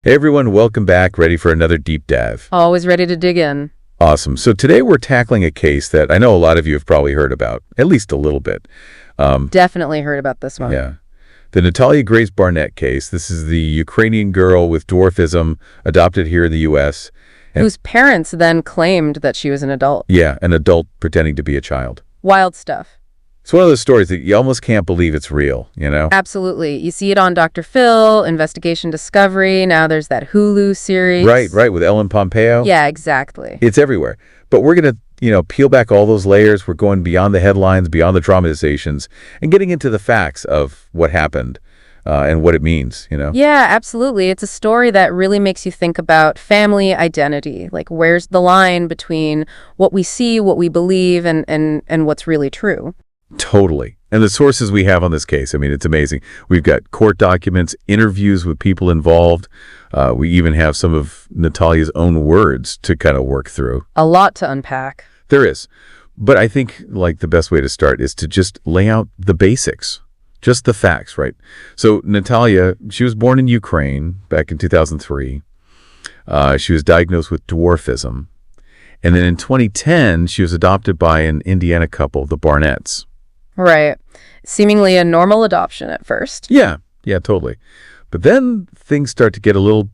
Hey everyone, welcome back. Ready for another deep dive? Always ready to dig in. Awesome. So today we're tackling a case that I know a lot of you have probably heard about, at least a little bit. Definitely heard about this one. Yeah. The Natalia Grace Barnett case. This is the Ukrainian girl with dwarfism adopted here in the U.S. Whose parents then claimed that she was an adult. Yeah, an adult pretending to be a child. Wild stuff. It's one of those stories that you almost can't believe it's real, you know? Absolutely. You see it on Dr. Phil, Investigation Discovery. Now there's that Hulu series. Right, with Ellen Pompeo. Yeah, exactly. It's everywhere. But we're going to, peel back all those layers. We're going beyond the headlines, beyond the dramatizations, and getting into the facts of what happened and what it means, Yeah, absolutely. It's a story that really makes you think about family identity. Like, where's the line between what we see, what we believe, and what's really true? Totally. And the sources we have on this case, I mean, it's amazing. We've got court documents, interviews with people involved. We even have some of Natalia's own words to kind of work through. A lot to unpack. There is. But I think, the best way to start is to just lay out the basics, just the facts, right? So Natalia, she was born in Ukraine back in 2003. She was diagnosed with dwarfism. And then in 2010, she was adopted by an Indiana couple, the Barnetts. Right. Seemingly a normal adoption at first. Yeah, totally. But then things start to get a little,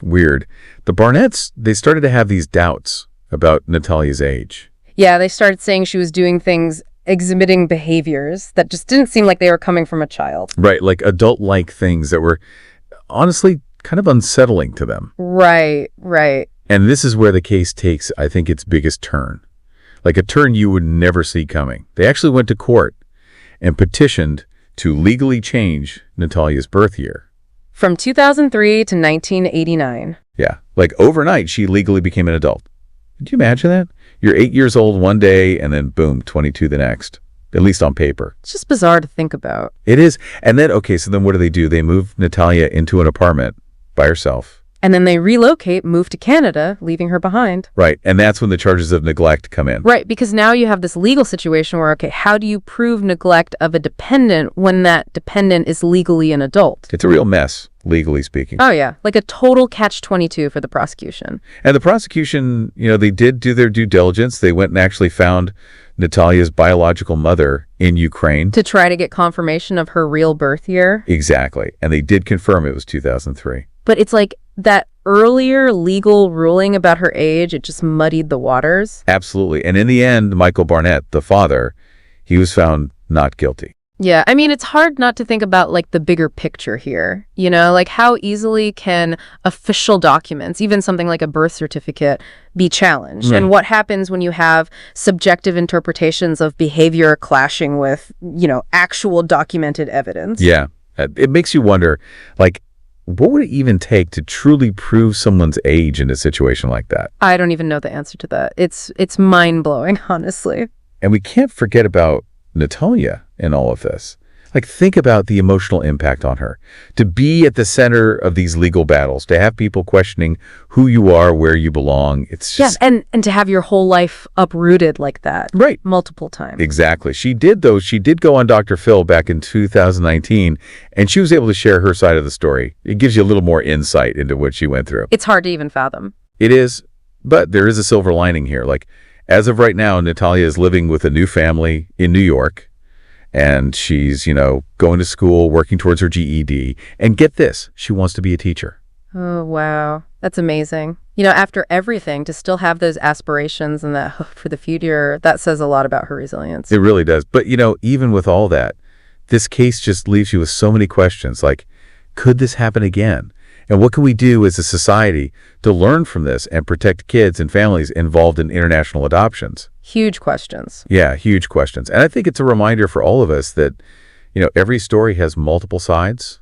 weird. The Barnetts, they started to have these doubts about Natalia's age. Yeah, they started saying she was doing things, exhibiting behaviors that just didn't seem like they were coming from a child. Right, like adult-like things that were honestly kind of unsettling to them. Right. And this is where the case takes, I think, its biggest turn. Like a turn you would never see coming. They actually went to court and petitioned to legally change Natalia's birth year. From 2003 to 1989. Yeah, like overnight, she legally became an adult. Could you imagine that? You're 8 years old one day, and then boom, 22 the next, at least on paper. It's just bizarre to think about. It is. And then, so then what do? They move Natalia into an apartment by herself. And then they relocate, move to Canada, leaving her behind. Right. And that's when the charges of neglect come in. Right. Because now you have this legal situation where, how do you prove neglect of a dependent when that dependent is legally an adult? It's a real mess, legally speaking. Oh, yeah. Like a total catch-22 for the prosecution. And the prosecution, they did do their due diligence. They went and actually found Natalia's biological mother in Ukraine. To try to get confirmation of her real birth year. Exactly. And they did confirm it was 2003. But it's like that earlier legal ruling about her age, it just muddied the waters. Absolutely. And in the end, Michael Barnett, the father, he was found not guilty. Yeah, I mean, it's hard not to think about the bigger picture here, how easily can official documents, even something like a birth certificate, be challenged? Right. And what happens when you have subjective interpretations of behavior clashing with, actual documented evidence? Yeah, it makes you wonder, what would it even take to truly prove someone's age in a situation like that? I don't even know the answer to that. It's mind-blowing, honestly. And we can't forget about Natalia in all of this. Think about the emotional impact on her. To be at the center of these legal battles, to have people questioning who you are, where you belong, it's just... Yeah, and to have your whole life uprooted like that. Right. Multiple times. Exactly. She did, though. She did go on Dr. Phil back in 2019, and she was able to share her side of the story. It gives you a little more insight into what she went through. It's hard to even fathom. It is, but there is a silver lining here. As of right now, Natalia is living with a new family in New York. And she's, going to school, working towards her GED. And get this, she wants to be a teacher. Oh, wow. That's amazing. After everything, to still have those aspirations and that hope for the future, that says a lot about her resilience. It really does. But, even with all that, this case just leaves you with so many questions. Could this happen again? And what can we do as a society to learn from this and protect kids and families involved in international adoptions? Huge questions. Yeah, huge questions. And I think it's a reminder for all of us that, every story has multiple sides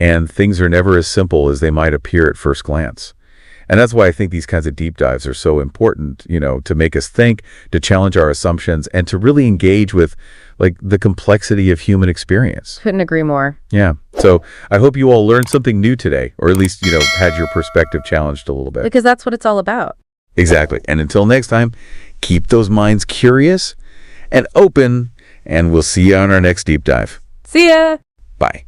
and things are never as simple as they might appear at first glance. And that's why I think these kinds of deep dives are so important, to make us think, to challenge our assumptions, and to really engage with, the complexity of human experience. Couldn't agree more. Yeah. So I hope you all learned something new today, or at least, had your perspective challenged a little bit. Because that's what it's all about. Exactly. And until next time, keep those minds curious and open, and we'll see you on our next deep dive. See ya! Bye.